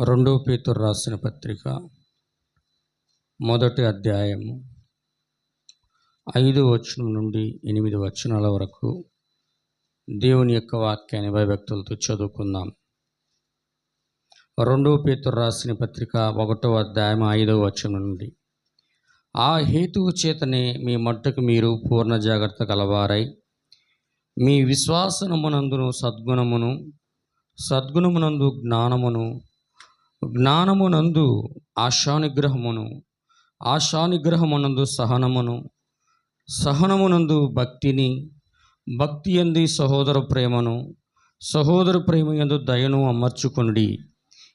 రెండో పేతురు రాసిన పత్రిక మొదటి అధ్యాయము 5 వచనం నుండి 8 వచనాల వరకు దేవుని యొక్క వాక్యాన్ని భయభక్తులతో చదువుకుందాం. రెండో పేతురు రాసిన పత్రిక 1వ అధ్యాయం 5వ వచనం నుండి, ఆ హేతువు చేతనే మీ మట్టుకు మీరు పూర్ణ జాగ్రత్త కలవారై మీ విశ్వాసమునందును సద్గుణమును, సద్గుణమునందు జ్ఞానమును, జ్ఞానమునందు ఆశానిగ్రహమును, ఆశానిగ్రహమునందు సహనమును, సహనమునందు భక్తిని, భక్తి యందు సహోదర ప్రేమను, సహోదర ప్రేమ యందు దయను అమర్చుకొనుడి.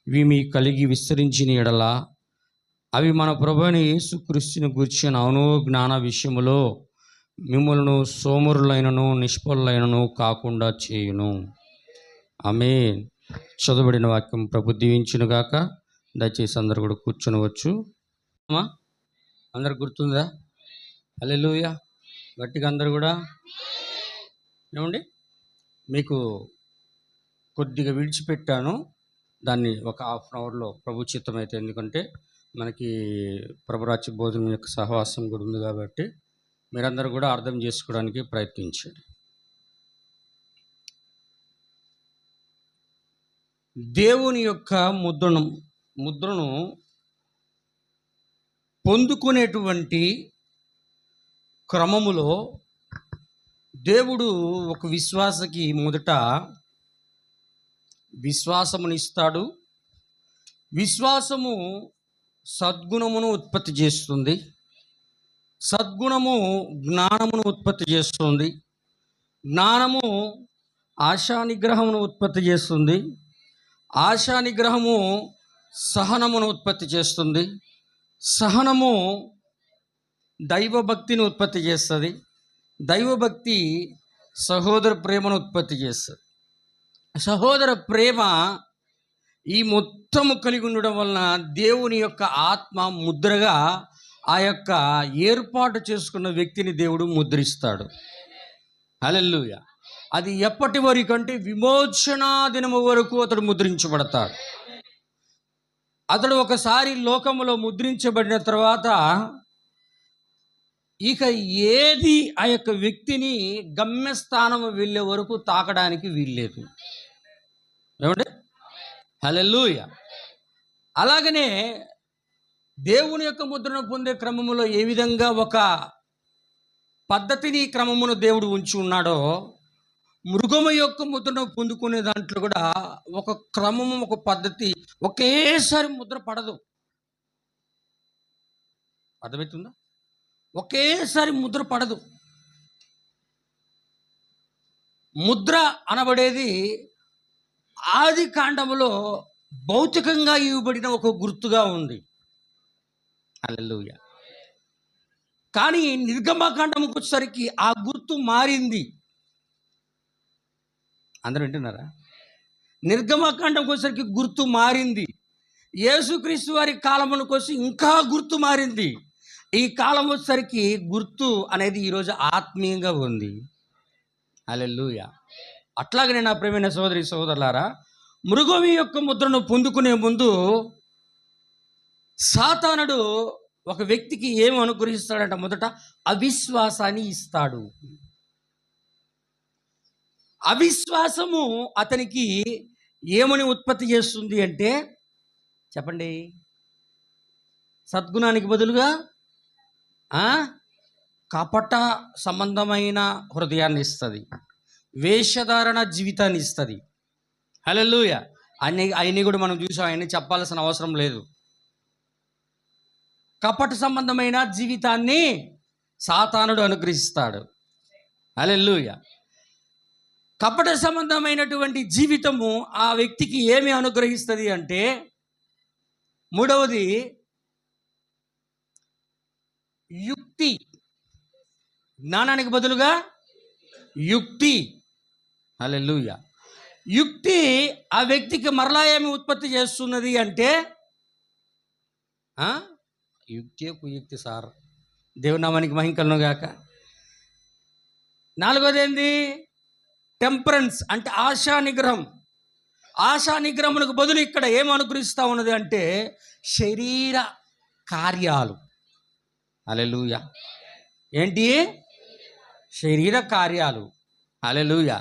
ఇవి మీ కలిగి విస్తరించిన ఎడల అవి మన ప్రభువైన యేసుక్రీస్తుని గూర్చిన అనుజ్ఞాన విషయములో మిమ్ములను సోమరులైనను నిష్ఫలులైనను కాకుండా చేయును. ఆమేన్. చదువుబడిన వాక్యం ప్రభు దీవించునుగాక. దయచేసి అందరు కూడా కూర్చొనవచ్చు. అందరు గుర్తుందా? హల్లెలూయా. గట్టిగా అందరు కూడా ఏమండి. మీకు కొద్దిగా విడిచిపెట్టాను, దాన్ని ఒక హాఫ్ అన్ అవర్లో ప్రభు చిత్తం అయితే, ఎందుకంటే మనకి ప్రభురాజ్య భోజనం యొక్క సహవాసం కూడా ఉంది కాబట్టి మీరందరూ కూడా అర్థం చేసుకోవడానికి ప్రయత్నించండి. దేవుని యొక్క ముద్రను పొందుకునేటువంటి క్రమములో దేవుడు ఒక విశ్వాసకి మొదట విశ్వాసమునిస్తాడు. విశ్వాసము సద్గుణమును ఉత్పత్తి చేస్తుంది, సద్గుణము జ్ఞానమును ఉత్పత్తి చేస్తుంది, జ్ఞానము ఆశానిగ్రహమును ఉత్పత్తి చేస్తుంది, ఆశానిగ్రహము సహనమును ఉత్పత్తి చేస్తుంది, సహనము దైవభక్తిని ఉత్పత్తి చేస్తుంది, దైవభక్తి సహోదర ప్రేమను ఉత్పత్తి చేస్తుంది. సహోదర ప్రేమ ఈ మొత్తము కలిగి ఉండడం వలన దేవుని యొక్క ఆత్మ ముద్రగా ఆ యొక్క ఏర్పాటు చేసుకున్న వ్యక్తిని దేవుడు ముద్రిస్తాడు. హల్లెలూయా. అది ఎప్పటి వరకు అంటే విమోచనా దినము వరకు అతడు ముద్రించబడతాడు. అతడు ఒకసారి లోకములో ముద్రించబడిన తర్వాత ఇక ఏది ఆ యొక్క వ్యక్తిని గమ్యస్థానము వెళ్ళే వరకు తాకడానికి వీల్లేదు. ఏమంటే హల్లెలూయా. అలాగనే దేవుని యొక్క ముద్రను పొందే క్రమములో ఏ విధంగా ఒక పద్ధతిని క్రమమును దేవుడు ఉంచి ఉన్నాడో, మృగము యొక్క ముద్రను పొందుకునే దాంట్లో కూడా ఒక క్రమము, ఒక పద్ధతి, ఒకేసారి ముద్ర పడదు. అర్థమవుతుందా? ఒకేసారి ముద్ర పడదు. ముద్ర అనబడేది ఆది కాండములో భౌతికంగా ఇవ్వబడిన ఒక గుర్తుగా ఉంది. హల్లెలూయా. కానీ నిర్గమకాండముకు వచ్చేసరికి ఆ గుర్తు మారింది. అందరూ వింటున్నారా? నిర్గమకాండంకి వచ్చేసరికి గుర్తు మారింది. యేసుక్రీస్తు వారి కాలమునకు వచ్చి ఇంకా గుర్తు మారింది. ఈ కాలం వచ్చేసరికి గుర్తు అనేది ఈరోజు ఆత్మీయంగా ఉంది. హల్లెలూయా. అట్లాగనే నా ప్రియమైన సోదరి సోదరులారా, మృగము యొక్క ముద్రను పొందుకునే ముందు సాతానుడు ఒక వ్యక్తికి ఏమి అనుగ్రహిస్తాడంట? మొదట అవిశ్వాసాన్ని ఇస్తాడు. అవిశ్వాసము అతనికి ఏమని ఉత్పత్తి చేస్తుంది అంటే, చెప్పండి, సద్గుణానికి బదులుగా కపట సంబంధమైన హృదయాన్ని ఇస్తుంది, వేషధారణ జీవితాన్ని ఇస్తుంది. హల్లెలూయా. అన్నీ కూడా మనం చూసాం, అవన్నీ చెప్పాల్సిన అవసరం లేదు. కపట సంబంధమైన జీవితాన్ని సాతానుడు అనుగ్రహిస్తాడు. హల్లెలూయా. కపట సంబంధమైనటువంటి జీవితము ఆ వ్యక్తికి ఏమి అనుగ్రహిస్తుంది అంటే, మూడవది యుక్తి. జ్ఞానానికి బదులుగా యుక్తి. హల్లెలూయా. యుక్తి ఆ వ్యక్తికి మరలా ఏమి ఉత్పత్తి చేస్తున్నది అంటే, యుక్తి కుయుక్తి సార్, దేవుని నామానికి మహిమ కలుగును గాక. నాలుగోది ఏంది? టెంపరెన్స్ అంటే ఆశా నిగ్రహం. ఆశా నిగ్రహమునకు బదులు ఇక్కడ ఏం అనుగ్రహిస్తూ ఉన్నది అంటే శరీర కార్యాలు. హల్లెలూయా. ఏంటి? శరీర కార్యాలు. హల్లెలూయా.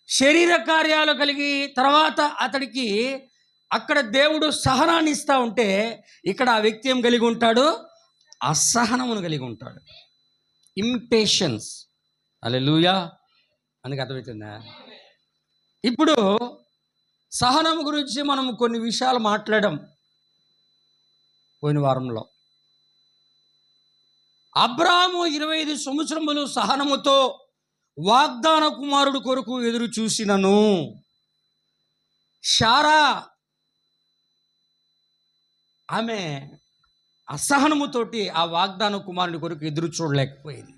శరీర కార్యాలు కలిగి తర్వాత అతడికి అక్కడ దేవుడు సహనాన్ని ఇస్తూ ఉంటే ఇక్కడ ఆ వ్యక్తి ఏం కలిగి ఉంటాడు? అసహనమును కలిగి ఉంటాడు. ఇంపేషన్స్. హల్లెలూయా. అందుకు అర్థమవుతుందా? ఇప్పుడు సహనం గురించి మనం కొన్ని విషయాలు మాట్లాడాం పోయిన వారంలో. అబ్రాహాము 25 సంవత్సరములు సహనముతో వాగ్దాన కుమారుడు కొరకు ఎదురు చూసినను, శారా ఆమె అసహనముతోటి ఆ వాగ్దాన కుమారుని కొరకు ఎదురు చూడలేకపోయింది.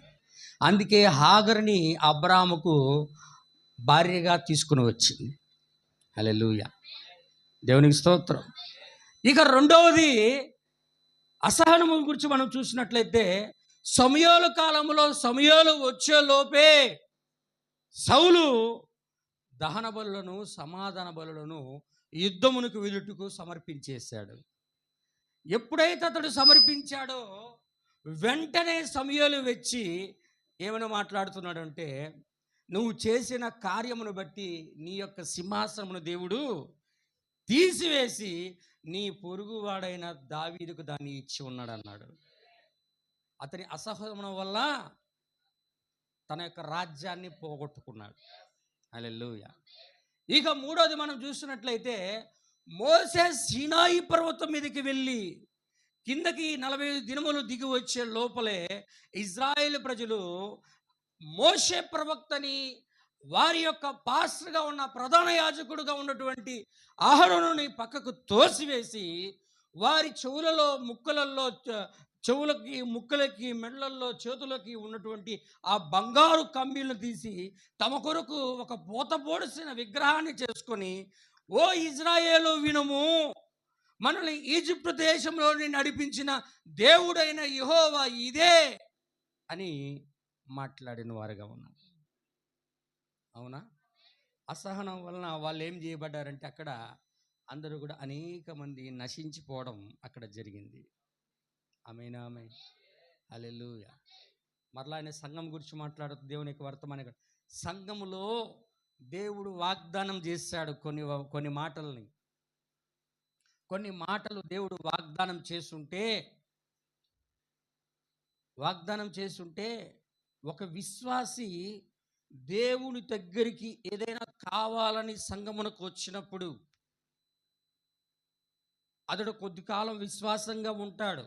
అందుకే హాగరుని అబ్రాహాముకు భార్యగా తీసుకుని వచ్చింది. హల్లెలూయా. దేవునికి స్తోత్రం. ఇక రెండవది అసహనము గురించి మనం చూసినట్లయితే సమూయేలు కాలంలో సమూయేలు వచ్చే లోపే సౌలు దహన బలులను సమాధాన బలులను యుద్ధమునకు వెలుటకు సమర్పించేశాడు. ఎప్పుడైతే అతడు సమర్పించాడో వెంటనే సమూయేలు వచ్చి ఏమైనా మాట్లాడుతున్నాడు అంటే, నువ్వు చేసిన కార్యమును బట్టి నీ యొక్క సింహాసనమును దేవుడు తీసివేసి నీ పొరుగువాడైన దావీదుకు దాన్ని ఇచ్చి ఉన్నాడు అన్నాడు. అతని అసహనం వల్ల తన యొక్క రాజ్యాన్ని పోగొట్టుకున్నాడు. హల్లెలూయా. ఇక మూడోది మనం చూసినట్లయితే మోసే సీనాయి పర్వతం మీదకి వెళ్ళి కిందకి 45 దినములు దిగి వచ్చే లోపలే ఇజ్రాయేల్ ప్రజలు మోషే ప్రవక్తని వారి యొక్క పాస్టర్గా ఉన్న ప్రధాన యాజకుడుగా ఉన్నటువంటి అహరోనుని పక్కకు తోసివేసి వారి చెవులలో ముక్కలలో చెవులకి ముక్కలకి మెడలల్లో చేతులకి ఉన్నటువంటి ఆ బంగారు కమ్మీలను తీసి తమ కొరకు ఒక పోతపోడిసిన విగ్రహాన్ని చేసుకొని, ఓ ఇజ్రాయేలు వినుము, మనల్ని ఈజిప్టు దేశంలోని నడిపించిన దేవుడైన యెహోవా ఇదే అని మాట్లాడిన వారుగా ఉన్నారు. అవునా? అసహనం వలన వాళ్ళు ఏం చేయబడ్డారంటే అక్కడ అందరూ కూడా అనేక మంది నశించిపోవడం అక్కడ జరిగింది. ఆమేన్, ఆమేన్. హల్లెలూయా. మరలా ఆయన సంఘం గురించి మాట్లాడుతూ దేవుని యొక్క వర్తమాన సంఘములో దేవుడు వాగ్దానం చేశాడు కొన్ని మాటలు దేవుడు వాగ్దానం చేస్తుంటే ఒక విశ్వాసి దేవుని దగ్గరికి ఏదైనా కావాలని సంఘమునకు వచ్చినప్పుడు అతడు కొద్ది కాలం విశ్వాసంగా ఉంటాడు.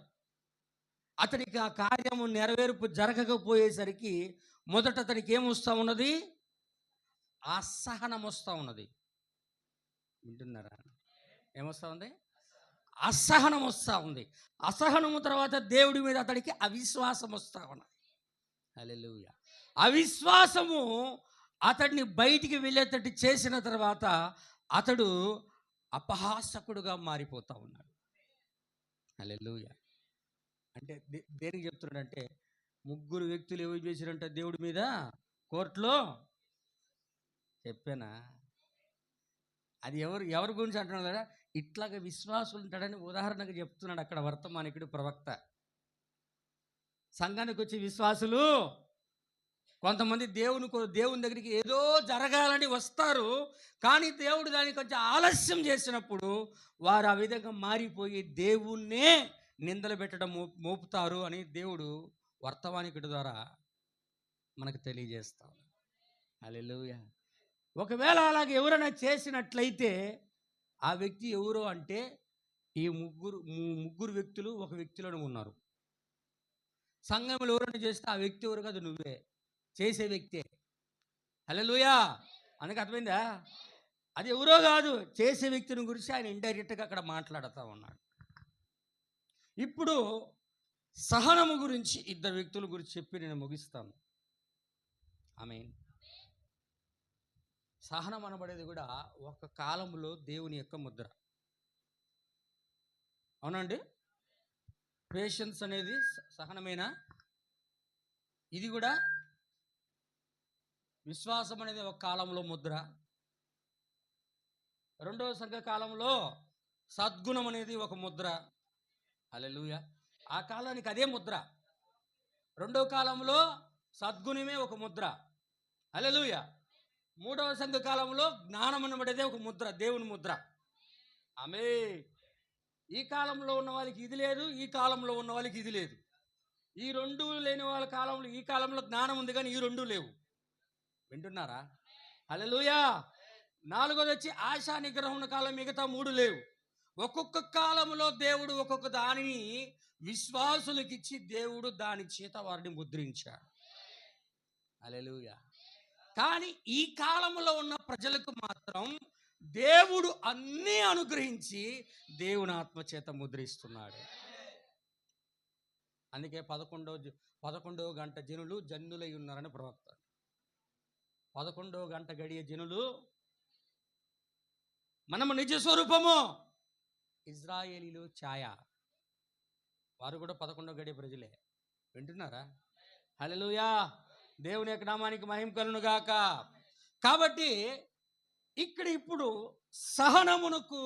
అతనికి ఆ కార్యము నెరవేర్పు జరగకపోయేసరికి మొదట అతనికి ఏమొస్తూ ఉన్నది? అసహనం వస్తూ ఉన్నది. వింటున్నారా? ఏమొస్తూ ఉంది? అసహనం వస్తూ ఉంది. అసహనము తర్వాత దేవుడి మీద అతడికి అవిశ్వాసం వస్తూ ఉన్నది. హల్లెలూయా. అవిశ్వాసము అతడిని బయటికి వెళ్ళేటట్టు చేసిన తర్వాత అతడు అపహాసకుడుగా మారిపోతూ ఉన్నాడు. హల్లెలూయా. అంటే దేనికి చెప్తున్నాడంటే, 3 వ్యక్తులు ఏమి చేశారంటే దేవుడి మీద కోర్టులో చెప్పానా? అది ఎవరి గురించి అంటున్నాడు కదా, ఇట్లాగా విశ్వాసులు ఉంటాడని ఉదాహరణగా చెప్తున్నాడు అక్కడ వర్తమానికుడు ప్రవక్త. సంఘానికి వచ్చే విశ్వాసులు కొంతమంది దేవుని దగ్గరికి ఏదో జరగాలని వస్తారు, కానీ దేవుడు దానికి కొంచెం ఆలస్యం చేసినప్పుడు వారు ఆ విధంగా మారిపోయి దేవుణ్ణే నిందలు పెట్టడం మోపుతారు అని దేవుడు వర్తమానికుడి ద్వారా మనకు తెలియజేస్తాం. హల్లెలూయా. ఒకవేళ అలాగే ఎవరైనా చేసినట్లయితే ఆ వ్యక్తి ఎవరు అంటే ఈ ముగ్గురు వ్యక్తులు ఒక వ్యక్తిలోనే ఉన్నారు. సంఘంలో ఎవరైనా చేస్తే ఆ వ్యక్తి ఎవరు కాదు, నువ్వే చేసే వ్యక్తే. హల్లెలూయా. అందుకు అర్థమైందా? అది ఎవరో కాదు, చేసే వ్యక్తిని గురించి ఆయన ఇండైరెక్ట్గా అక్కడ మాట్లాడుతూ ఉన్నాడు. ఇప్పుడు సహనము గురించి 2 వ్యక్తుల గురించి చెప్పి నేను ముగిస్తాను. ఆమేన్. సహనం అనబడేది కూడా ఒక కాలంలో దేవుని యొక్క ముద్ర. అవునండి? పేషెన్స్ అనేది సహనమేనా? ఇది కూడా విశ్వాసం అనేది ఒక కాలంలో ముద్ర. రెండవ సంఘకాలంలో సద్గుణం అనేది ఒక ముద్ర. హల్లెలూయా. ఆ కాలానికి అదే ముద్ర. రెండవ కాలంలో సద్గుణమే ఒక ముద్ర. హల్లెలూయా. మూడవ సంఘకాలంలో జ్ఞానం అనబడేదే ఒక ముద్ర, దేవుని ముద్ర. ఆమేన్. ఈ కాలంలో ఉన్న వాళ్ళకి ఇది లేదు, ఈ కాలంలో ఉన్న వాళ్ళకి ఇది లేదు. ఈ రెండు లేని వాళ్ళ కాలంలో, ఈ కాలంలో జ్ఞానం ఉంది కానీ ఈ రెండు లేవు. వింటున్నారా? హల్లెలూయా. నాలుగోది వచ్చి ఆశా నిగ్రహం కాలం, మిగతా మూడు లేవు. ఒక్కొక్క కాలంలో దేవుడు ఒక్కొక్క దానిని విశ్వాసులకిచ్చి దేవుడు దాని చేత వారిని ముద్రించాడు. హల్లెలూయా. కానీ ఈ కాలంలో ఉన్న ప్రజలకు మాత్రం దేవుడు అన్నీ అనుగ్రహించి దేవుని ఆత్మ చేత ముద్రిస్తున్నాడు. అందుకే 11వ గంట జనులై ఉన్నారని ప్రవక్త. 11వ గంట గడియ జనులు మనము నిజ స్వరూపము, ఇజ్రాయేలీలు ఛాయ. వారు కూడా 11వ గడియ ప్రజలే. వింటున్నారా? హల్లెలూయా. దేవుని యొక్క నామానికి మహిమ కలుగును గాక. కాబట్టి ఇక్కడ ఇప్పుడు సహనమునకు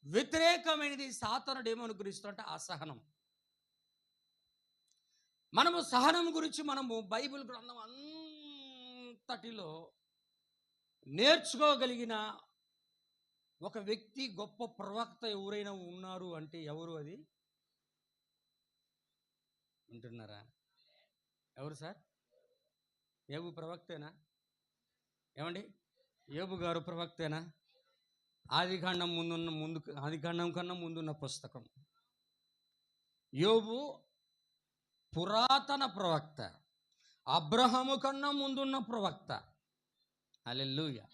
వ్యతిరేకమైనది సాతానుడు ఏమనుగ్రహిస్తుంటే అసహనం. మనము సహనం గురించి మనము బైబిల్ గ్రంథం అంతటిలో నేర్చుకోగలిగిన ఒక వ్యక్తి, గొప్ప ప్రవక్త ఎవరైనా ఉన్నారు అంటే ఎవరు? అది వింటున్నారా? ఎవరు సార్? యోబు ప్రవక్తేనా? ఏమండి, యోబు గారు ప్రవక్తేనా? ఆదికాండం కన్నా ముందున్న పుస్తకం. యోబు పురాతన ప్రవక్త, అబ్రహాము కన్నా ముందున్న ప్రవక్త. హల్లెలూయా.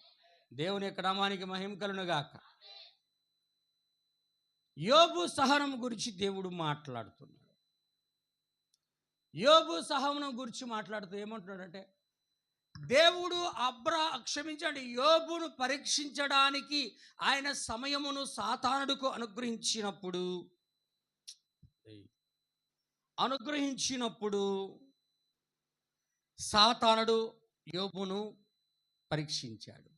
దేవుని యొక్క నామానికి మహిమ కలుగును గాక. యోబు సహనం గురించి దేవుడు మాట్లాడుతున్నాడు. యోబు సహనం గురించి మాట్లాడుతూ ఏమంటున్నాడంటే, దేవుడు యోబును పరీక్షించడానికి ఆయన సమయమును సాతానుడుకు అనుగ్రహించినప్పుడు సాతానుడు యోబును పరీక్షించాడు.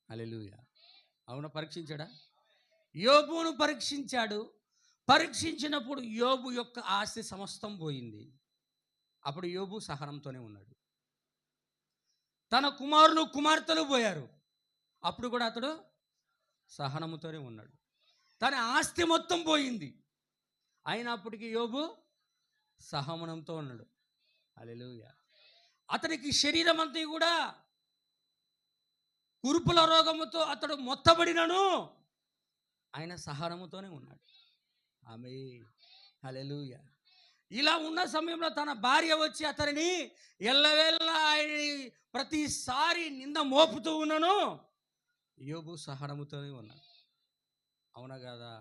హల్లెలూయా. అవును, పరీక్షించాడా? యోబును పరీక్షించాడు. పరీక్షించినప్పుడు యోబు యొక్క ఆస్తి సమస్తం పోయింది. అప్పుడు యోబు సహనంతోనే ఉన్నాడు. తన కుమారులు కుమార్తెలు పోయారు, అప్పుడు కూడా అతడు సహనముతోనే ఉన్నాడు. తన ఆస్తి మొత్తం పోయింది, అయినప్పటికీ యోబు సహనంతో ఉన్నాడు. హల్లెలూయా. అతనికి శరీరం అంతా కూడా కురుపుల రోగముతో అతడు మొత్తబడినను ఆయన సహనముతోనే ఉన్నాడు. ఆమేన్. హల్లెలూయా. ఇలా ఉన్న సమయంలో తన భార్య వచ్చి అతనిని ఎల్లవేళ ఆయన ప్రతిసారి నింద మోపుతూ ఉన్నాను, యోబు సహనముతోనే ఉన్నాడు. అవునా కాదా?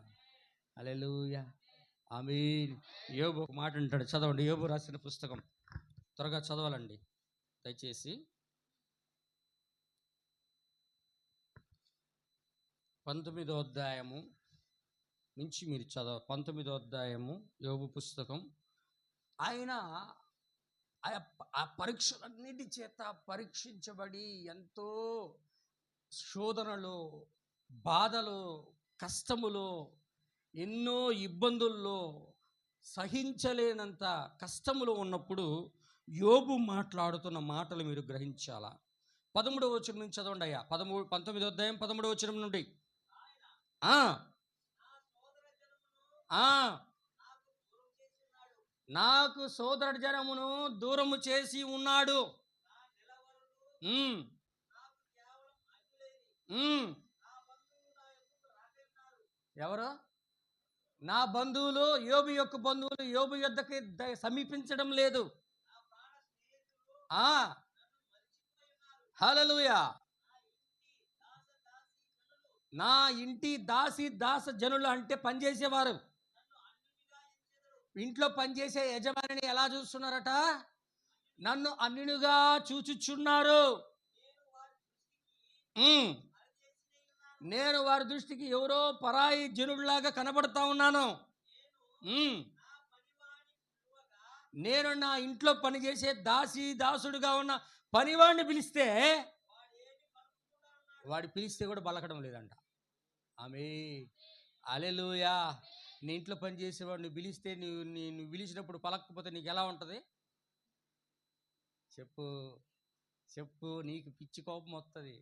హల్లెలూయా. ఆమేన్. యోబు ఒక మాట అంటాడు, చదవండి. యోబు రాసిన పుస్తకం త్వరగా చదవాలండి దయచేసి. 19వ అధ్యాయము నుంచి మీరు 19వ అధ్యాయము యోబు పుస్తకం. ఆయన ఆ పరీక్షలన్నిటి చేత పరీక్షించబడి ఎంతో శోధనలో, బాధలో, కష్టములో, ఎన్నో ఇబ్బందుల్లో, సహించలేనంత కష్టములో ఉన్నప్పుడు యోబు మాట్లాడుతున్న మాటలు మీరు గ్రహించాలా. 13వ వచనం నుంచి చదవండి అయ్యా. 19వ అధ్యాయం 13వ వచనం నుండి. నాకు సోదరుడు జనమును దూరము చేసి ఉన్నాడు. ఎవరు? నా బంధువులు, యోబు యొక్క బంధువులు యోబు యొద్దకి సమీపించడం లేదు. హల్లెలూయా. నా ఇంటి దాస జనులు అంటే పనిచేసేవారు. ఇంట్లో పనిచేసే యజమానిని ఎలా చూస్తున్నారట? నన్ను అన్యునిగా చూచుచున్నారు. నేను వారి దృష్టికి ఎవరో పరాయి జనుడిలాగా కనబడతా ఉన్నాను. నేను నా ఇంట్లో పనిచేసే దాసుడుగా ఉన్న పనివాడిని పిలిస్తే కూడా పలకడం లేదంట. ఆమె హల్లెలూయా. నీ ఇంట్లో పని చేసేవాడు నువ్వు పిలిస్తే నువ్వు పిలిచినప్పుడు పలకపోతే నీకు ఎలా ఉంటుంది? చెప్పు చెప్పు. నీకు పిచ్చి కోపం వస్తుంది.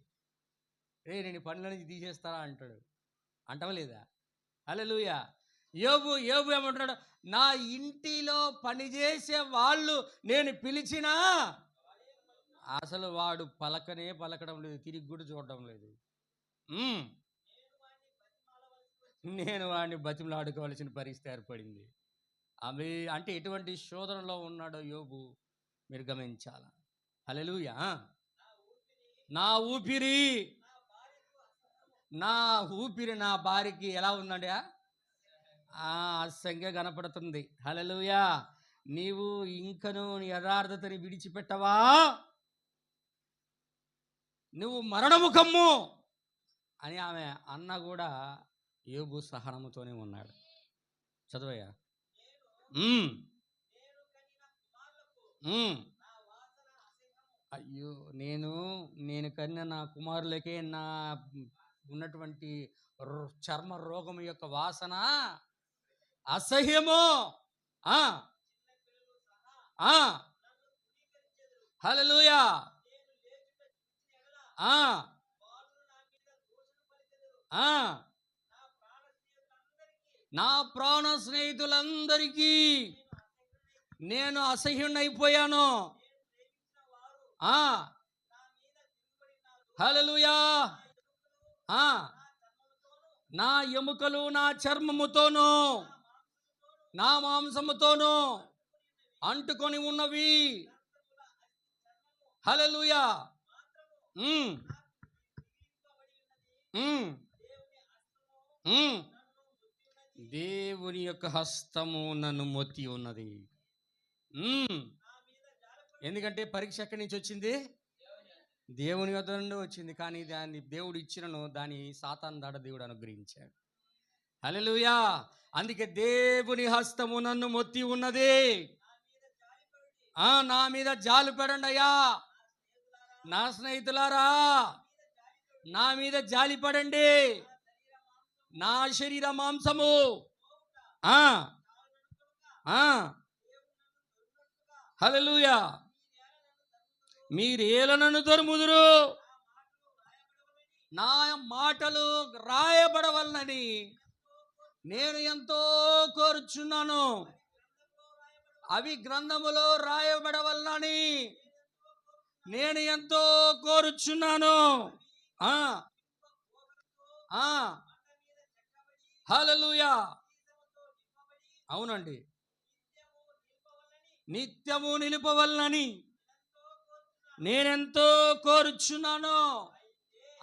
నేను పనుల నుంచి తీసేస్తారా అంటాడు. అంటావా లేదా? హల్లెలూయా. యోబు ఏమంటున్నాడు? నా ఇంటిలో పనిచేసే వాళ్ళు నేను పిలిచినా అసలు వాడు పలకడం లేదు, తిరిగి కూడా చూడడం లేదు. నేను వాడిని బతిమలాడుకోవాల్సిన పరిస్థితి ఏర్పడింది. ఆమె అంటే ఎటువంటి శోధనలో ఉన్నాడో యోబు మీరు గమనించాల. హల్లెలూయా. నా ఊపిరి నా భార్యకి ఎలా ఉందండి? అసంఖ్య కనపడుతుంది. హల్లెలూయా. నీవు ఇంకను యథార్థతని విడిచిపెట్టవా? నువ్వు మరణముఖమ్ము అని ఆమె అన్న కూడా యోబు సహనముతోనే ఉన్నాడు. చదవయ్యా. అయ్యో, నేను కన్నా నా కుమారులకే నా ఉన్నటువంటి చర్మ రోగం యొక్క వాసన అసహ్యము. హల్లెలూయా. నా ప్రాణ స్నేహితులందరికీ నేను అసహ్యునైపోయాను. హల్లెలూయా. నా ఎముకలు నా చర్మముతోనూ నా మాంసముతోనూ అంటుకొని ఉన్నవి. హల్లెలూయా. దేవుని యొక్క హస్తము నన్ను మొత్తి ఉన్నది. ఎందుకంటే పరీక్ష ఎక్కడి నుంచి వచ్చింది? దేవుని వద్ద నుండి వచ్చింది. కానీ దాన్ని దేవుడు ఇచ్చినను దాన్ని సాతాను దాట దేవుడు అనుగ్రహించాడు. హల్లెలూయా. అందుకే దేవుని హస్తము నన్ను మొత్తి ఉన్నది. నా మీద జాలి పడండి అయ్యా. నా స్నేహితులారా, నా మీద జాలి పడండి. నా శరీర మాంసము హల్లెలూయా. మీరేల నన్ను తరుముదురు, నా మాటలు రాయబడవలనని నేను ఎంతో కోరుచున్నాను. అవి గ్రంథములో రాయబడవలనని నేను ఎంతో కోరుచున్నాను. హల్లెలూయా. అవునండి. నిత్యము నిలుపవలనని నేనెంతో కోరుచున్నాను.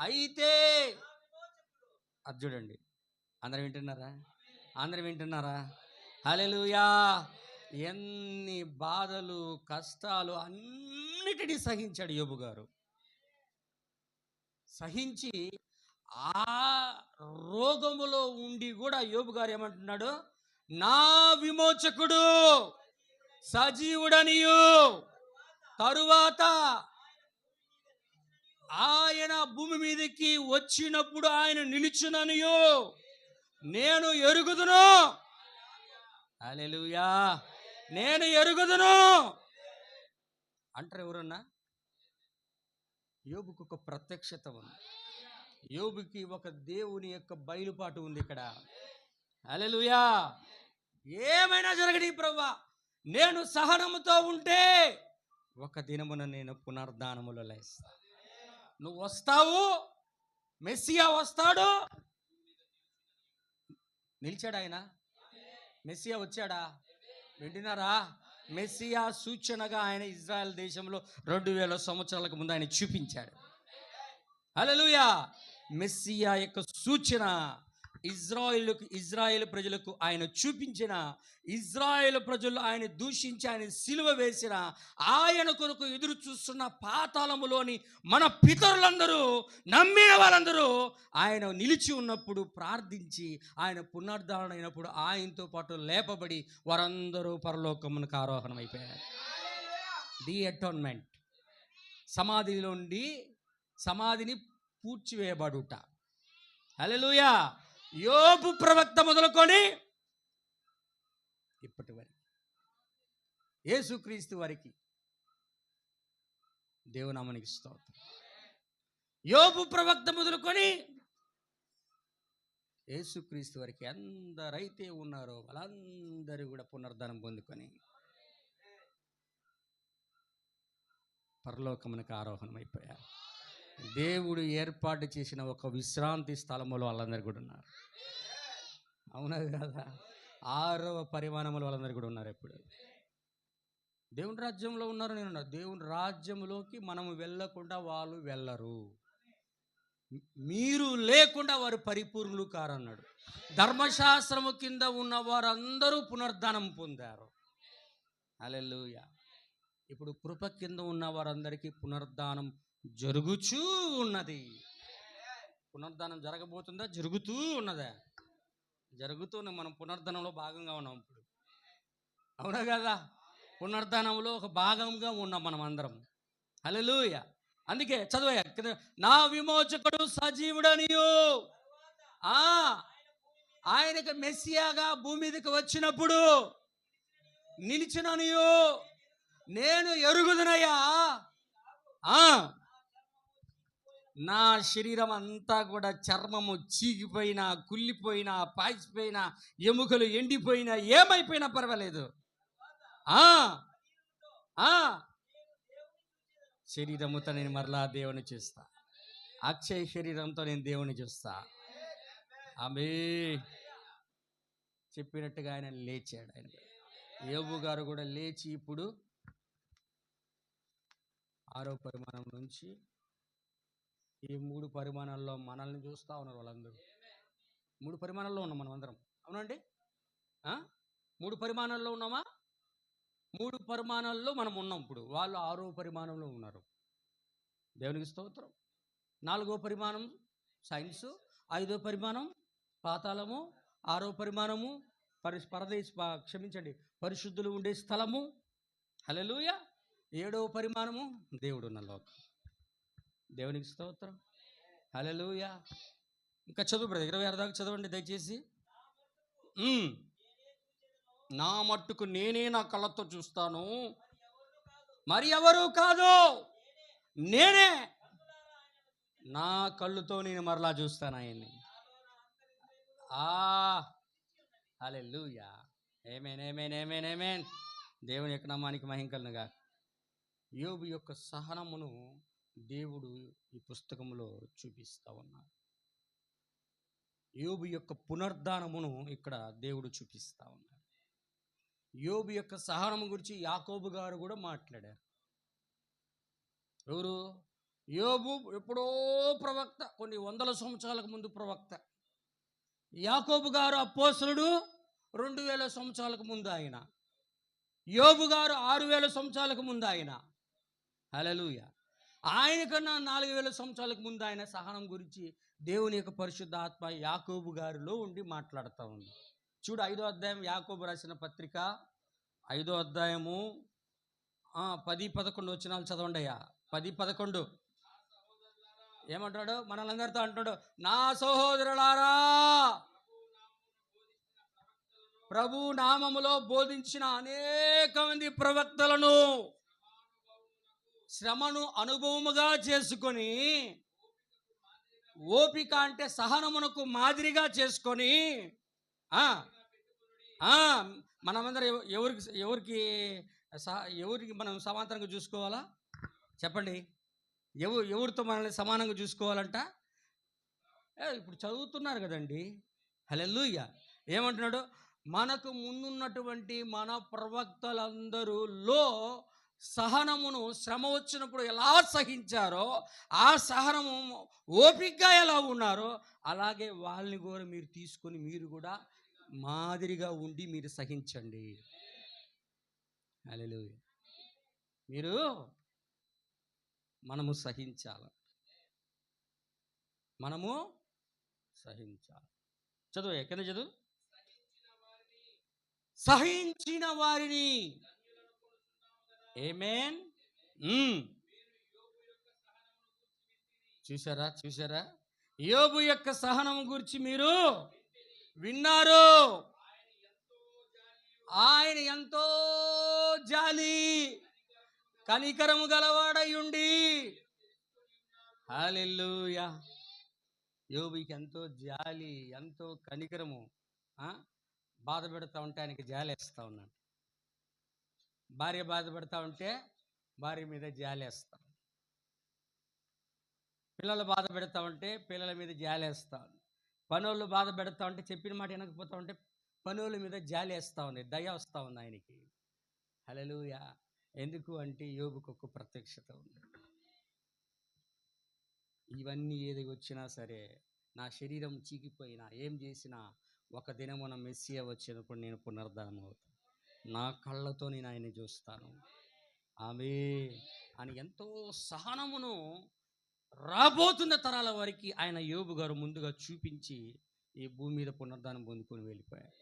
అయితే అది చూడండి. అందరు వింటున్నారా? హల్లెలూయా. ఎన్ని బాధలు కష్టాలు అన్నిటినీ సహించాడు యోబు గారు. సహించి ఆ రోగములో ఉండి కూడా యోబు గారు ఏమంటున్నాడు? నా విమోచకుడు సజీవుడనియు, తరువాత ఆయన భూమి మీదకి వచ్చినప్పుడు ఆయన నిలుచుననియు నేను ఎరుగుదును. హల్లెలూయా. నేను ఎరుగుదును అంటారు ఎవరన్నా? యోబుకు ఒక ప్రత్యక్షత ఉంది. యోబుకి ఒక దేవుని యొక్క బయలుపాటు ఉంది ఇక్కడ. హల్లెలూయా. ఏమైనా జరగని ప్రభువా, నేను సహనముతో ఉంటే ఒక దినమున నేను పునర్ధానములో లేస్తా. నువ్వు వస్తావు, మెస్సియా వస్తాడు. నిలిచాడు ఆయన. మెస్సియా వచ్చాడా? వింటున్నారా? మెస్సియా సూచనగా ఆయన ఇజ్రాయెల్ దేశంలో 2000 సంవత్సరాలకు ముందు ఆయన చూపించాడు. హల్లెలూయా. మెస్సియా యొక్క సూచన ఇజ్రాయేల్ ప్రజలకు ఆయన చూపించిన, ఇజ్రాయేల్ ప్రజలు ఆయన దూషించి ఆయన సిలువ వేసిన, ఆయన కొరకు ఎదురు చూస్తున్న పాతాళములోని మన పితరులందరూ, నమ్మిన వాళ్ళందరూ ఆయన నిలిచి ఉన్నప్పుడు ప్రార్థించి ఆయన పునరుద్ధరణ అయినప్పుడు ఆయనతో పాటు లేపబడి వారందరూ పరలోకమునకు ఆరోహణం అయిపోయారు. The atonement. సమాధిని పూడ్చివేయబడుట. హల్లెలూయా. యోబు ప్రవక్త మొదలుకొని ఇప్పటి వరకు యేసుక్రీస్తు వరకు దేవునామానికి స్తోత్రం. యోబు ప్రవక్త మొదలుకొని యేసుక్రీస్తు వరకు ఎందరైతే ఉన్నారో వాళ్ళందరూ కూడా పునరుద్ధానం పొందుకొని పరలోకమునకు ఆరోహణమైపోయారు. దేవుడు ఏర్పాటు చేసిన ఒక విశ్రాంతి స్థలములో వాళ్ళందరూ కూడా ఉన్నారు. అవునా కదా? 6వ పరిమాణములు వాళ్ళందరూ కూడా ఉన్నారు. ఎప్పుడు దేవుని రాజ్యంలో ఉన్నారు, నేను ఉన్నారు. దేవుని రాజ్యంలోకి మనము వెళ్ళకుండా వాళ్ళు వెళ్ళరు. మీరు లేకుండా వారు పరిపూర్ణులు కారన్నాడు. ధర్మశాస్త్రము కింద ఉన్న వారందరూ పునరుద్ధానం పొందారు. హల్లెలూయా. ఇప్పుడు కృప కింద ఉన్న వారందరికీ పునరుద్ధానం జరుగుచూ ఉన్నది. పునరుద్ధానం జరగబోతుందా? జరుగుతూ ఉన్నదా? జరుగుతూనే మనం పునరుద్ధానంలో భాగంగా ఉన్నాం ఇప్పుడు. అవునా కదా? పునరుద్ధానంలో ఒక భాగంగా ఉన్నాం మనం అందరం. హల్లెలూయా. అందుకే చదవయ్యా, నా విమోచకుడు సజీవుడనియు, ఆయనకు మెస్సియాగా భూమి మీదకి వచ్చినప్పుడు నిలిచిననియు నేను ఎరుగుదునయ్యా. నా శరీరం అంతా కూడా చర్మము చీగిపోయినా, కుళ్ళిపోయినా, పాచిపోయినా, ఎముకలు ఎండిపోయినా, ఏమైపోయినా పర్వాలేదు, శరీరముతో నేను మరలా దేవుని చూస్తా. అక్షయ శరీరంతో నేను దేవుని చూస్తా. ఆమె చెప్పినట్టుగా ఆయన లేచాడు. ఆయన యోబు గారు కూడా లేచి ఇప్పుడు 6వ పరిమాణం నుంచి ఈ 3 పరిమాణాల్లో మనల్ని చూస్తూ ఉన్నారు. వాళ్ళందరూ 3 పరిమాణాల్లో ఉన్నాం మనం అందరం. అవునండి? 3 పరిమాణాల్లో ఉన్నామా? 3 పరిమాణాల్లో మనం ఉన్నాం. ఇప్పుడు వాళ్ళు 6వ పరిమాణంలో ఉన్నారు. దేవునికి స్తోత్రం. 4వ పరిమాణం సైన్సు, 5వ పరిమాణం పాతాళము, 6వ పరిమాణము పరిశుద్ధులు ఉండే స్థలము. హల్లెలూయా. 7వ పరిమాణము దేవుడు ఉన్న లోకం. దేవునికి స్తోత్రం. హల్లెలూయా. ఇంకా చదువు బ్రదర్, 26 దాకా చదవండి దయచేసి. నా మట్టుకు నేనే నా కళ్ళతో చూస్తాను, మరి ఎవరు కాదు, నేనే నా కళ్ళుతో నేను మరలా చూస్తాను ఆయన్ని. హల్లెలూయా. ఆమేన్, ఆమేన్, ఆమేన్, ఆమేన్. దేవుని యొక్క నామానికి మహిమ కలుగునుగా. యోబు యొక్క సహనమును దేవుడు ఈ పుస్తకంలో చూపిస్తా ఉన్నాడు. యోబు యొక్క పునరుద్ధానమును ఇక్కడ దేవుడు చూపిస్తా ఉన్నాడు. యోబు యొక్క సహనము గురించి యాకోబు గారు కూడా మాట్లాడారు. ఎవరు? యోబు ఎప్పుడో ప్రవక్త, కొన్ని 100 సంవత్సరాలకు ముందు ప్రవక్త. యాకోబు గారు అపోస్తలుడు 2000 సంవత్సరాలకు ముందు ఆయన. యోబు గారు 6000 సంవత్సరాలకు ముందు ఆయన. హల్లెలూయా. ఆయన కన్నా 4000 సంవత్సరాలకు ముందు ఆయన సహనం గురించి దేవుని యొక్క పరిశుద్ధ ఆత్మ యాకోబు గారిలో ఉండి మాట్లాడుతూ ఉంది. చూడు 5వ అధ్యాయం యాకోబు రాసిన పత్రిక 5వ అధ్యాయము 10-11 వచనాలు చదవండి అయ్యా. 10-11 ఏమంటాడు? మనలందరితో అంటాడు, నా సహోదరులారా, ప్రభు నామములో బోధించిన అనేక మంది ప్రవక్తలను శ్రమను అనుభవముగా చేసుకొని, ఓపిక అంటే సహనమునకు మాదిరిగా చేసుకొని, మనమందరం ఎవరికి మనం సమాంతరంగా చూసుకోవాలా? చెప్పండి. ఎవరితో మనల్ని సమానంగా చూసుకోవాలంట? ఇప్పుడు చదువుతున్నారు కదండి. హల్లెలూయా. ఏమంటున్నాడు? మనకు ముందున్నటువంటి మన ప్రవక్తలందరూలో సహనమును శ్రమ వచ్చినప్పుడు ఎలా సహించారో, ఆ సహనము ఓపికగా ఎలా ఉన్నారో, అలాగే వాళ్ళని కూడా మీరు తీసుకొని మీరు కూడా మాదిరిగా ఉండి మీరు సహించండి. హల్లెలూయా. మనము సహించాలి. చదువు, ఎక్కడ చదువు. సహించిన వారిని. ఆమేన్. చూసారా? యోబు యొక్క సహనం గురించి మీరు విన్నారు. ఆయన ఎంతో జాలి కనికరము గలవాడయుండి. హల్లెలూయా. యోబుకి ఎంతో జాలి, ఎంతో కనికరము. బాధ పెడతా ఉంటే ఆయనకి జాలేస్తా ఉన్నాడు. భార్య బాధ పెడతా ఉంటే భార్య మీద జాలేస్తా, పిల్లలు బాధ పెడతా ఉంటే పిల్లల మీద జాలేస్తా, పనోళ్ళు బాధ పెడతా ఉంటే చెప్పిన మాట వినకపోతా ఉంటే పనుల మీద జాలి వేస్తూ ఉంది, దయ వస్తూ ఉంది ఆయనకి. హల్లెలూయా. ఎందుకు అంటే యోబుకు ఒక ప్రత్యక్షత ఉంది. ఇవన్నీ ఏది వచ్చినా సరే, నా శరీరం చీకిపోయినా ఏం చేసినా ఒక దినమున మెస్సియా వచ్చినప్పుడు నేను పునరుద్ధానం అవుతాను, నా కళ్ళతో నేను ఆయన్ని చూస్తాను. ఆమేన్ అని ఎంతో సహనమును రాబోతున్న తరాల వారికి ఆయన యోబు గారు ముందుగా చూపించి ఈ భూమి మీద పునరుద్ధానం పొందుకొని వెళ్ళిపోయారు.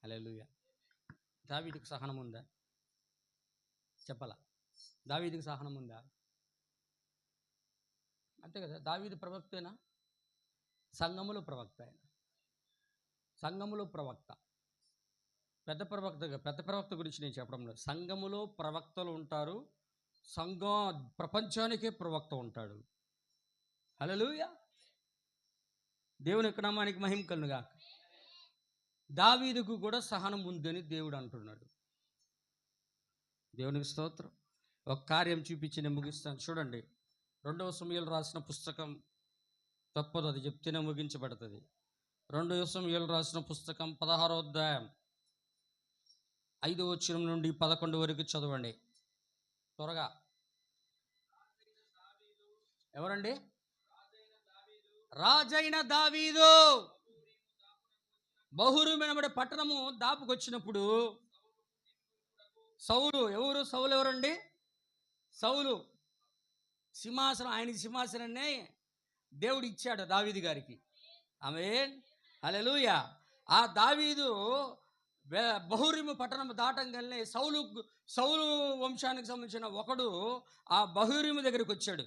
హల్లెలూయా. దావీదుకు సహనం ఉందా? చెప్పాలా? దావీదుకు సహనం ఉందా? అంతే కదా. దావీదు ప్రవక్తేనా? సంఘములో ప్రవక్త. ఆయన సంఘములో ప్రవక్త, పెద్ద ప్రవక్త గురించి నేను చెప్పడం లేదు. సంఘములో ప్రవక్తలు ఉంటారు, సంఘం ప్రపంచానికే ప్రవక్త ఉంటాడు. హల్లెలూయా. దేవుని యొక్క నామానికి మహిమ కలుగునుగాక. దావీదుకు కూడా సహనం ఉందని దేవుడు అంటున్నాడు. దేవునికి స్తోత్రం. ఒక కార్యం చూపించి నేను ముగిస్తాను. చూడండి, 2వ సమూయేలు రాసిన పుస్తకం, తప్పదు అది చెప్తేనే ముగించబడుతుంది. 2వ సమూయేలు రాసిన పుస్తకం 16వ అధ్యాయం 5వ వచనం నుండి 11 వరకు చదవండి త్వరగా. ఎవరండి? రాజైన దావీదు బహూరీమునబడే పట్టణము దాపుకొచ్చినప్పుడు సౌలు, సౌలు ఎవరండి? సౌలు సింహాసనం, ఆయన సింహాసనాన్ని దేవుడు ఇచ్చాడు దావీదు గారికి. ఆమేన్. హల్లెలూయా. ఆ దావీదు బహూరీము పట్టణం దాటంగానే సౌలు వంశానికి సంబంధించిన ఒకడు ఆ బహూరీము దగ్గరికి వచ్చాడు.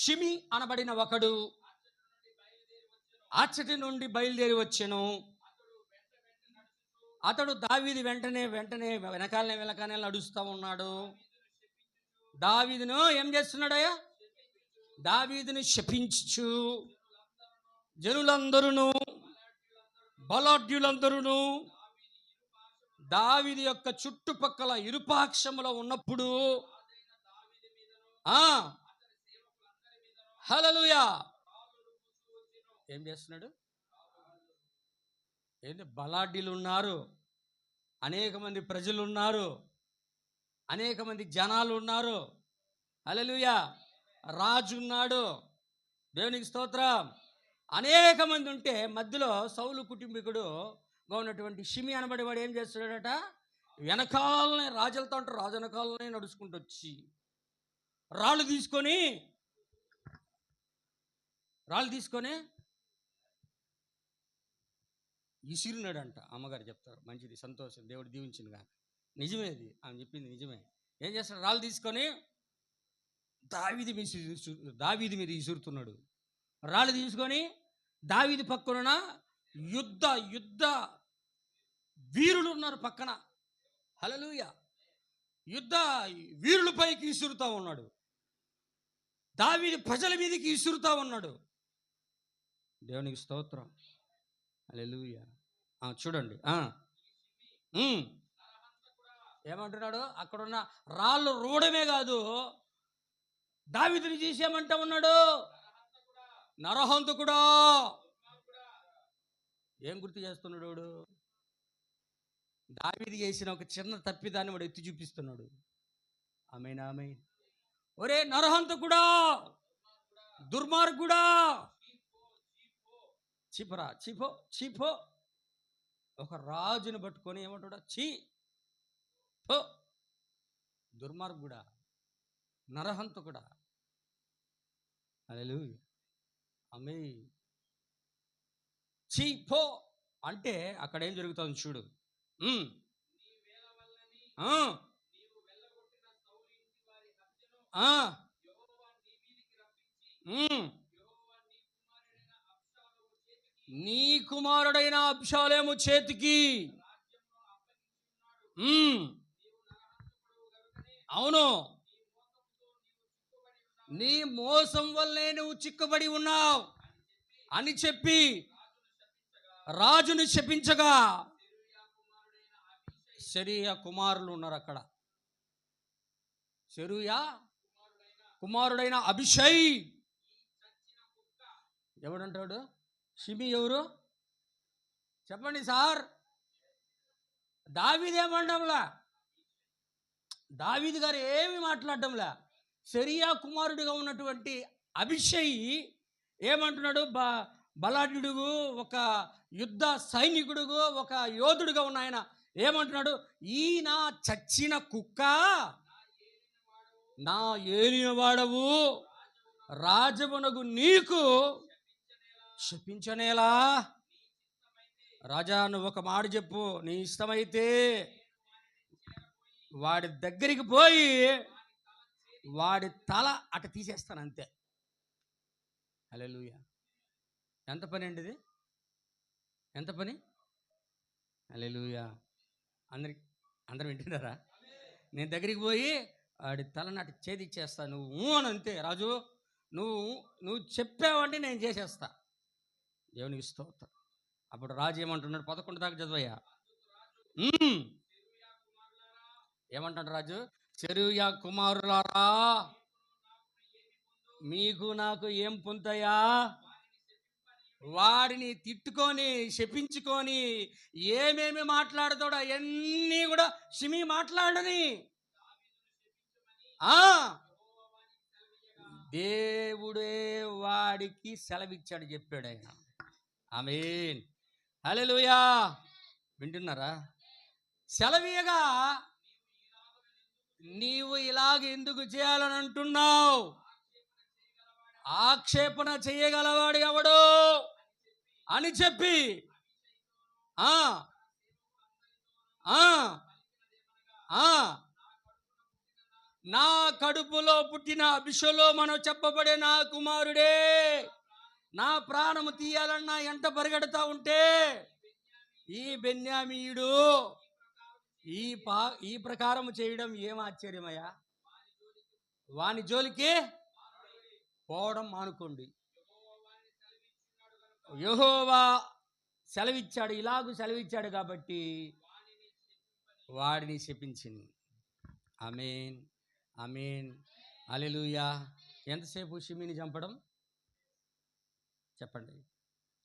షిమి అనబడిన ఒకడు అచ్చటి నుండి బయలుదేరి వచ్చెను. అతడు దావీదు వెంటనే వెనకాలనే నడుస్తూ ఉన్నాడు. దావీదును ఏం చేస్తున్నాడయ్యా? దావీదును శపించు జనులందరూ, బలాఢ్యులందరూ దావీదు యొక్క చుట్టుపక్కల ఇరుపాక్షములో ఉన్నప్పుడు హల్లెలూయా ఏం చేస్తున్నాడు? ఏంటి? బలాఢ్యులు ఉన్నారు, అనేక మంది ప్రజలు ఉన్నారు, అనేక మంది జనాలు ఉన్నారు. హల్లెలూయా. రాజు ఉన్నాడు. దేవునికి స్తోత్రం. అనేక మంది ఉంటే మధ్యలో సౌలు కుటుంబీకుడు ఉన్నటువంటి షిమి అనబడేవాడు ఏం చేస్తున్నాడట? వెనకాలనే రాజులతో ఉంటారు, రాజు వెనకాలనే నడుచుకుంటూ వచ్చి రాళ్ళు తీసుకొని ఇసిరినాడంట. అమ్మగారు చెప్తారు, మంచిది, సంతోషం, దేవుడు దీవించింది కాక. నిజమేది, ఆమె చెప్పింది నిజమే. ఏం చేస్తాడు? రాళ్ళు తీసుకొని దావీదు మీద ఇసురుతున్నాడు. రాళ్ళు తీసుకొని దావీదు పక్కన యుద్ధ వీరులు ఉన్నారు పక్కన. హల్లెలూయా. యుద్ధ వీరుల పైకి ఇసురుతా ఉన్నాడు. దావీదు ప్రజల మీదకి ఇసురుతా ఉన్నాడు. దేవునికి స్తోత్రం. హల్లెలూయా. చూడండి, ఏమంటున్నాడు? అక్కడున్న రాళ్ళు రూడమే కాదు, దావీదుని చేసేమంటా ఉన్నాడు, నరహంతకుడా. ఏం గుర్తు చేస్తున్నాడు వాడు? దావీదు చేసిన ఒక చిన్న తప్పిదాన్ని వాడు ఎత్తి చూపిస్తున్నాడు. ఆమేన్, ఆమేన్. ఒరే నరహంతకుడా, దుర్మార్గుడా, చీపరా, చీపో. ఒక రాజుని పట్టుకొని ఏమంటాడా? చీపో, దుర్మార్గుడా, నరహంతకుడా. హల్లెలూయా. ఆమేన్. చీపో అంటే అక్కడ ఏం జరుగుతుంది చూడు. ఆ, ఉమ్, నీ కుమారుడైన అబ్షాలోము చేతికి. ఉమ్, అవును, నీ మోసం వల్లే నువ్వు చిక్కుబడి ఉన్నావు అని చెప్పి రాజును శపించగా, సెరూయా కుమారులు ఉన్నారు అక్కడ. సెరూయా కుమారుడైన అభిషై. ఎవడంటాడు? షిమి ఎవరు చెప్పండి సార్? దావీదు ఏమండంలా, దావీదు గారు ఏమి మాట్లాడడంలా. సెరూయా కుమారుడిగా ఉన్నటువంటి అభిషై ఏమంటున్నాడు? బలాఢ్యుడు, ఒక యుద్ధ సైనికుడు, ఒక యోధుడుగా ఉన్న ఆయన ఏమంటున్నాడు? ఈయన చచ్చిన కుక్క, నా ఏలిన వాడవు, రాజమునకు నీకు శపించనేలా. రాజా, నువ్వు ఒక మాట చెప్పు, నీ ఇష్టమైతే వాడి దగ్గరికి పోయి వాడి తల అట తీసేస్తాను అంతే. హల్లెలూయా. ఎంత పని అండి ఇది? ఎంత పని? హల్లెలూయా. అందరు వింటున్నారా? నేను దగ్గరికి పోయి వాడి తలని అటు చేదిచ్చేస్తా, నువ్వు అని అంతే. రాజు, నువ్వు నువ్వు చెప్పావంటే నేను చేసేస్తా. దేవునికి స్తోత్రం. అప్పుడు రాజు ఏమంటున్నాడు? 11 దాకా చదవయ్యా. ఏమంటాడు రాజు? సెరూయా కుమారులారా, మీకు నాకు ఏం పొందుతాయా? వాడిని తిట్టుకొని శపించుకొని ఏమేమి మాట్లాడతాడో అవన్నీ కూడా షిమి మాట్లాడని దేవుడే వాడికి సెలవిచ్చాడు, చెప్పాడు ఆయన. ఆమేన్, హల్లెలూయా. వింటున్నారా? సెలవీయగా నీవు ఇలాగ ఎందుకు చేయాలని అంటున్నావు? ఆక్షేపణ చేయగలవాడు ఎవడు అని చెప్పి నా కడుపులో పుట్టిన అభిషలోము చెప్పబడే నా కుమారుడే, నా ప్రాణము తీయాలన్నా ఎంట పరిగెడతా ఉంటే ఈ బెన్యామీయుడు ఈ ప్రకారం చేయడం ఏం ఆశ్చర్యమయ్యా? వాని జోలికి పోవడం మానుకోండి. యెహోవా సెలవిచ్చాడు, ఇలాగూ సెలవిచ్చాడు కాబట్టి వాడిని శపించింది. ఆమేన్, ఆమేన్, హల్లెలూయా. ఎంతసేపు షిమిని చంపడం చెప్పండి?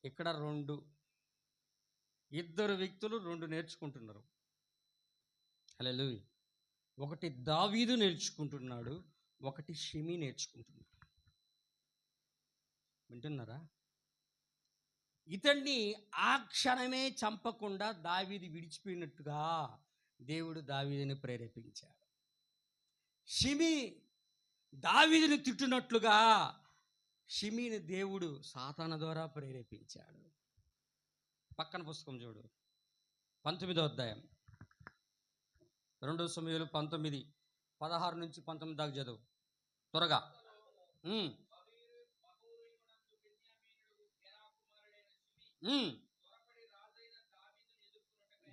ఇక్కడ ఇద్దరు వ్యక్తులు రెండు నేర్చుకుంటున్నారు. హల్లెలూయా. ఒకటి దావీదు నేర్చుకుంటున్నాడు, ఒకటి షిమి నేర్చుకుంటున్నాడు. వింటున్నారా? ఇతన్ని ఆ క్షణమే చంపకుండా దావీదు విడిచిపోయినట్టుగా దేవుడు దావీదుని ప్రేరేపించాడు. షిమి దావీదుని తిట్టునట్లుగా షిమిని దేవుడు సాతాను ద్వారా ప్రేరేపించాడు. పక్కన పుస్తకం చూడు, 19వ అధ్యాయం, 2 సమూయేలు 19, 16 నుంచి 19 దాకా చదువు త్వరగా.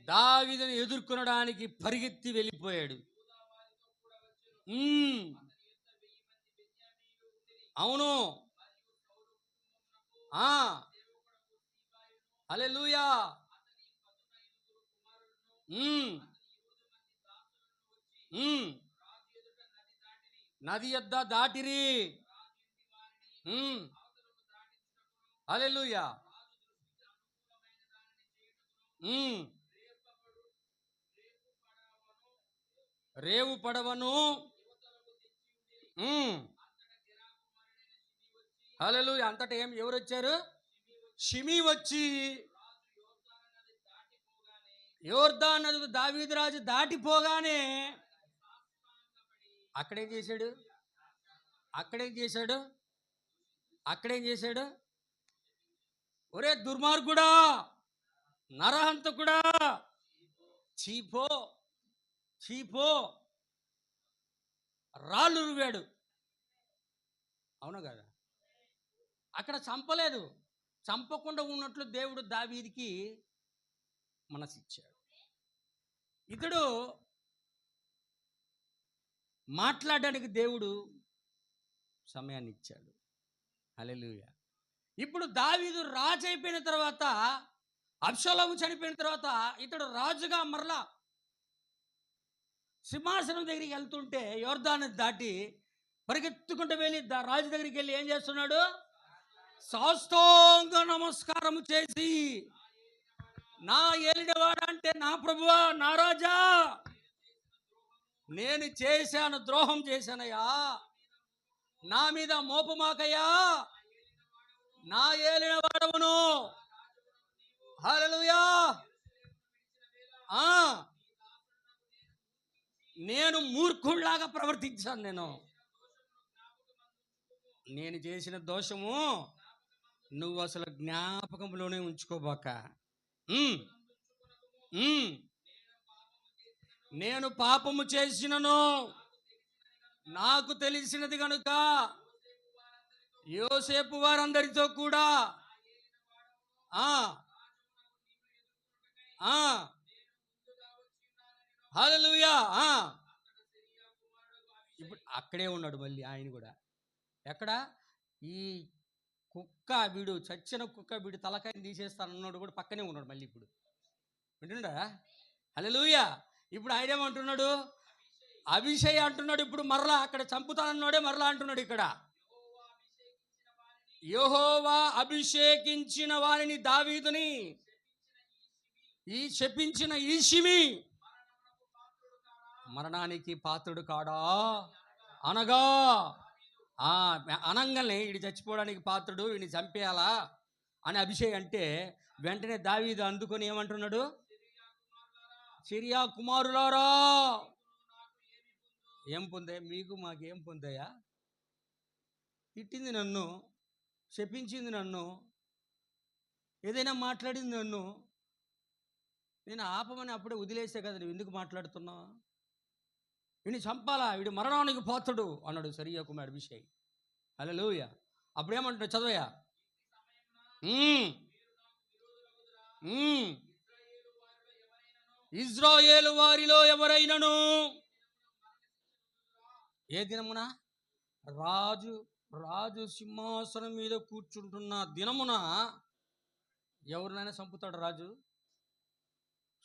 దావీదుని ఎదుర్కొనడానికి పరిగెత్తి వెళ్ళిపోయాడు. అవును, హల్లెలూయా. నది యొద్ద దాటిరి. హల్లెలూయా. రేవు పడవను. హల్లెలూయా. అంతటా ఎవరు వచ్చారు? షిమి వచ్చి యోర్దాను నది దావీదు రాజు దాటిపోగానే అక్కడేం చేశాడు? ఒరే దుర్మార్గుడా, నరహంతకుడా, చీపో రాళ్ళు రువ్వాడు. అవునా కదా? అక్కడ చంపలేదు, చంపకుండా ఉన్నట్లు దేవుడు దావీదుకి మనసిచ్చాడు. ఇతడు మాట్లాడడానికి దేవుడు సమయాన్ని ఇచ్చాడు. హల్లెలూయా. ఇప్పుడు దావీదు రాజు అయిపోయిన తర్వాత, అబ్షాలోము చనిపోయిన తర్వాత ఇతడు రాజుగా మరలా సింహాసనం దగ్గరికి వెళ్తుంటే యోర్దాను దాటి పరిగెత్తుకుంటూ వెళ్ళి రాజు దగ్గరికి వెళ్ళి ఏం చేస్తున్నాడు? సాష్టాంగ నమస్కారం చేసి, నా ఏలినవాడా అంటే నా ప్రభువా, నా రాజా, నేను చేశాను, ద్రోహం చేశానయ్యా, నా మీద మోపమాకయ్యా, నా ఏలిన వాడవును. హల్లెలూయా. నేను మూర్ఖుల్లాగా ప్రవర్తించాను. నేను చేసిన దోషము నువ్వు అసలు జ్ఞాపకంలోనే ఉంచుకోబాక. నేను పాపము చేసినను నాకు తెలిసినది కనుక యోసేపు వారందరితో కూడా హల్లెలూయా. ఇప్పుడు అక్కడే ఉన్నాడు మళ్ళీ ఆయన కూడా. ఎక్కడ? ఈ కుక్క వీడు, చచ్చిన కుక్క వీడు తలకాయని తీసేస్తానన్నాడు కూడా పక్కనే ఉన్నాడు మళ్ళీ. ఇప్పుడు వింటున్నాడా? హల్లెలూయా. ఇప్పుడు ఆయన ఏమంటున్నాడు? అభిషేక్ అంటున్నాడు. ఇప్పుడు మరలా అక్కడ చంపుతానన్నాడే మరలా అంటున్నాడు ఇక్కడ, యెహోవా అభిషేకించిన వారిని, దావీదుని ఈ శపించిన ఈ షిమి మరణానికి పాత్రుడు కాడా అనగా, అనంగానే వీడి చచ్చిపోవడానికి పాత్రుడు, వీడిని చంపేయాలా అని అభిషేక్ అంటే వెంటనే దావీదు అందుకొని ఏమంటున్నాడు? సిరియా కుమారులారా, ఏం పొందే మీకు, మాకేం పొందాయా? తిట్టింది నన్ను, శపించింది నన్ను, ఏదైనా మాట్లాడింది నన్ను, నేను ఆపమని అప్పుడే వదిలేసే కదా, నువ్వు ఎందుకు మాట్లాడుతున్నావు? వీడిని చంపాలా, వీడు మరణానికి పాత్రుడు అన్నాడు సిరియా కుమారుడు అభిషేక్. హల్లెలూయా. అప్పుడు ఏమంటాడు? చదవయా. ఇజ్రాయేలు వారిలో ఎవరైనను ఏ దినమున రాజు సింహాసనం మీద కూర్చుంటున్న దినమున ఎవరినైనా చంపుతాడు. రాజు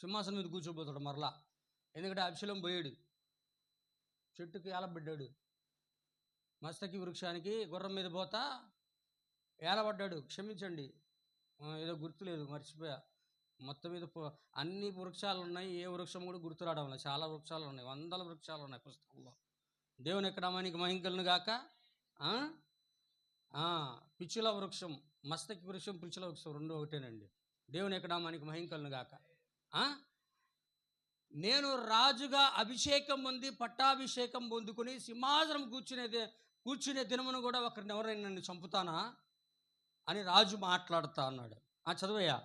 సింహాసనం మీద కూర్చోబోతాడు మరలా. ఎందుకంటే అబ్షాలోము పోయాడు, చెట్టుకి ఏలబడ్డాడు, మస్తకి వృక్షానికి గుర్రం మీద పోతా ఏలబడ్డాడు. క్షమించండి, ఏదో గుర్తులేదు, మర్చిపోయా. మొత్తం మీద అన్ని వృక్షాలు ఉన్నాయి, ఏ వృక్షం కూడా గుర్తు రావడం లేదు. చాలా వృక్షాలు ఉన్నాయి, 100 వృక్షాలు ఉన్నాయి పుస్తకంలో. దేవుని యొక్క నామానికి మహిమ కలుగును గాక. పిచ్చుల వృక్షం, మస్తకి వృక్షం, పిచ్చుల వృక్షం రెండు ఒకటేనండి. దేవుని యొక్క నామానికి మహిమ కలుగును గాక. నేను రాజుగా అభిషేకం పొంది, పట్టాభిషేకం పొందుకుని సింహాసనం కూర్చునే దినమును కూడా ఒకరిని ఎవరైనా నన్ను చంపుతానా అని రాజు మాట్లాడుతా అన్నాడు. చదవయ్యా.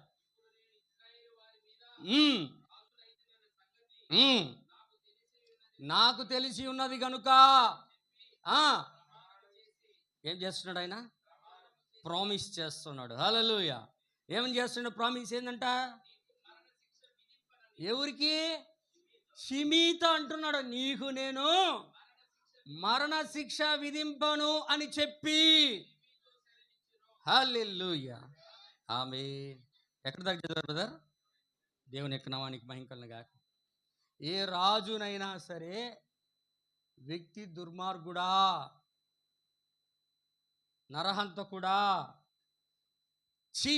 నాకు తెలిసి ఉన్నది కనుక ఏం చేస్తున్నాడు ఆయన? ప్రామిస్ చేస్తున్నాడు. హల్లెలూయా. ఏమని చేస్తున్నాడు? ప్రామిస్ ఏంటంట? ఎవరికి? షిమీతో అంటున్నాడు, నీకు నేను మరణ శిక్ష విధింపను అని చెప్పి. హల్లెలూయా. ఆమేన్. ఎక్కడ దాకా చదివారు బ్రదర్? దేవుని యొక్క నామానికి మహిమ కలుగును గాక. ఏ రాజునైనా సరే వ్యక్తి దుర్మార్గుడా, నరహంతకుడా, ఛీ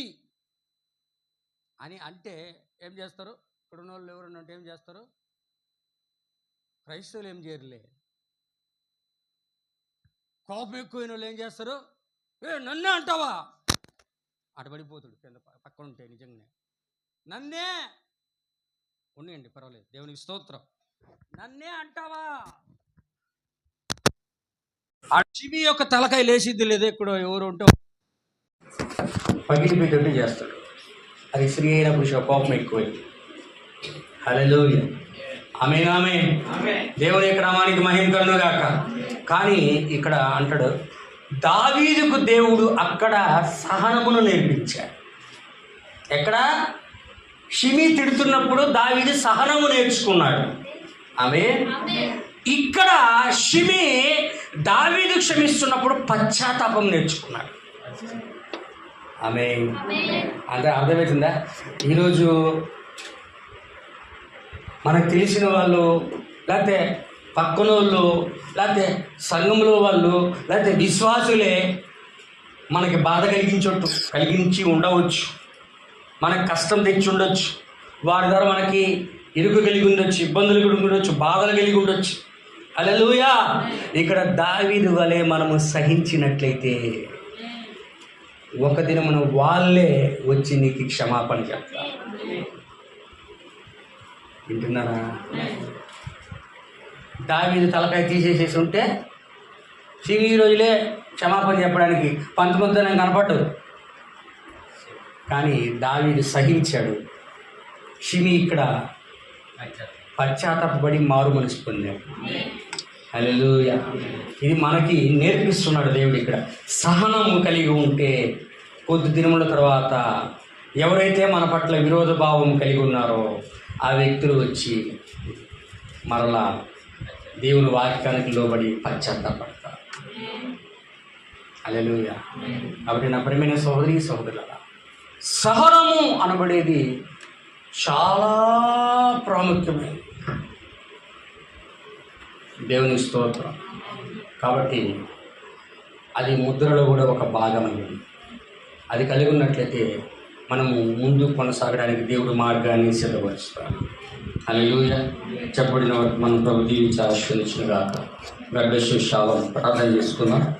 అని అంటే ఏం చేస్తారు? ఇక్కడ ఉన్న వాళ్ళు ఎవరన్నా అంటే ఏం చేస్తారు? క్రైస్తవులు ఏం చేయరులే. కోపం ఎక్కువైన వాళ్ళు ఏం చేస్తారు? నన్నే అంటావా? అటబడిపోతాడు కింద పక్కన ఉంటే. నిజంగానే నన్నే ఉన్నాయండి, పర్వాలేదు, దేవునికి స్తోత్రం. నన్నే అంటావా? ఆ చివి యొక్క తలకాయ లేచిద్ది లేదా ఇక్కడ ఎవరు ఉంటే పగిలి పెట్టేట్టు చేస్తాడు. అది స్త్రీ అయిన పురుష కోపం ఎక్కువైంది. హల్లెలూయా. ఆమేన్, ఆమేన్. దేవుని యొక్క నామానికి మహిమ కలుగును గాక. కానీ ఇక్కడ అంటాడు, దావీదుకు దేవుడు అక్కడ సహనమును నేర్పించాడు. ఎక్కడ? షిమీ తిడుతున్నప్పుడు దావీదు సహనము నేర్చుకున్నాడు. ఆమేన్. ఇక్కడ షిమీ దావీదు క్షమిస్తున్నప్పుడు పశ్చాత్తాపం నేర్చుకున్నాడు. ఆమేన్. అంటే అర్థమవుతుందా? ఈరోజు మనకు తెలిసిన వాళ్ళు, లేకపోతే పక్కన వాళ్ళు, లేకపోతే సంఘంలో వాళ్ళు, లేకపోతే విశ్వాసులే మనకి బాధ కలిగించి ఉండవచ్చు, మనకు కష్టం తెచ్చి ఉండొచ్చు, వారి ద్వారా మనకి ఇరుకు కలిగి ఉండొచ్చు, ఇబ్బందులు కలిగి ఉండొచ్చు, బాధలు కలిగి ఉండొచ్చు. హల్లెలూయా. ఇక్కడ దావీదు వలె మనము సహించినట్లయితే ఒక దినమున వాళ్ళే వచ్చి నీకు క్షమాపణ చెప్తారు. వింటున్నారా? దావీదు తలకాయ తీసేసేసి ఉంటే షిమీ రోజులే క్షమాపణ చెప్పడానికి 19 కనపడ్డదు. కానీ దావీదు సహించాడు. షిమీ ఇక్కడ పశ్చాత్తాపడి మారు మనసు పొందాడు. హల్లెలూయా. ఇది మనకి నేర్పిస్తున్నాడు దేవుడు. ఇక్కడ సహనము కలిగి ఉంటే కొద్ది దినముల తర్వాత ఎవరైతే మన పట్ల విరోధ భావం కలిగి ఉన్నారో ఆ వ్యక్తులు వచ్చి మరలా దేవుని వాక్యానికి లోబడి పశ్చాత్తాపడతారు. హల్లెలూయా. కాబట్టి నా ప్రియమైన సహోదరి సహోదరులారా, సహనము అనబడేది చాలా ప్రాముఖ్యమైనది. దేవుని స్తోత్రం. కాబట్టి అది ముద్రలో కూడా ఒక భాగమైనది. అది కలిగి ఉన్నట్లయితే మనము ముందు కొనసాగడానికి దేవుడు మార్గాన్ని సిద్ధపరుస్తాడు. హల్లెలూయా. చెప్పబడిన మనం ప్రభు దీవించి ఆశీర్వదించును గాక. God bless you. షాలోమ్. ప్రార్థన చేసుకుందాం.